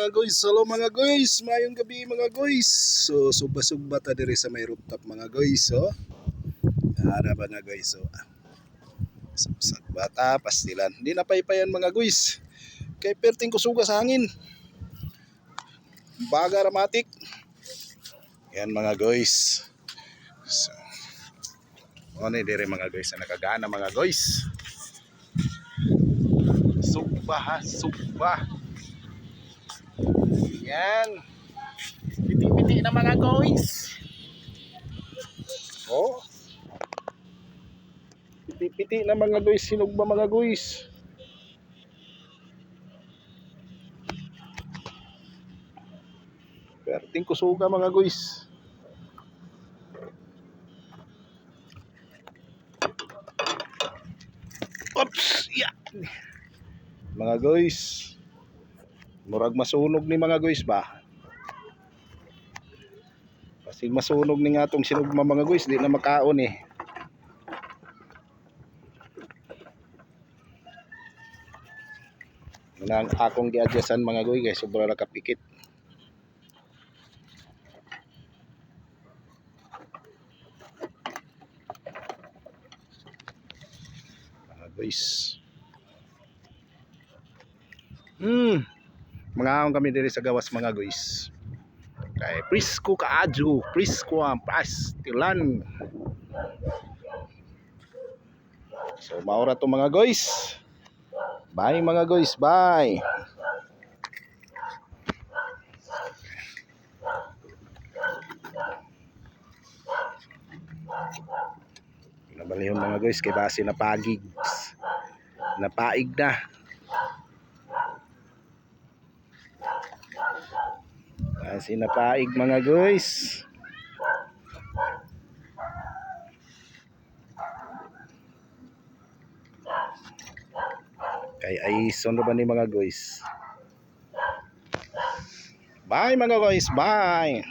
mga guys. Hello mga guys. Mayong gabi mga guys. So subasugba ta diri sa may rooftop mga guys. So ara ba na guys. So sagbata pastilan. Hindi na paypayan mga guys. Kay perting kusuga sa hangin. Baga ramatik. Yan mga guys. So ano diri mga guys na nakagana mga guys. Sugba ha, sugba. Yan. Piti-piti na mga guys. Oh. Piti-piti na mga guys, sinugba mga guys. Perting kusuga mga guys. Oops, yeah. Mga guys. Murag masunog ni mga guys ba? Kasi masunog ni nga itong sinugma mga guys, di na makaon eh. Nang akong gi-adjustan mga guys, kay sobra na kapikit. Mga guys. Mga akong kami diri sa gawas mga guys. Kay Prisco kaadyo, Prisco ang pastilan. So maura to mga guys. Bye mga guys, bye. Nabalihon mga guys kay base na pagig. Napaig na. Base na paig mga guys. Kay ay sono ba ni mga guys. Bye mga guys, bye.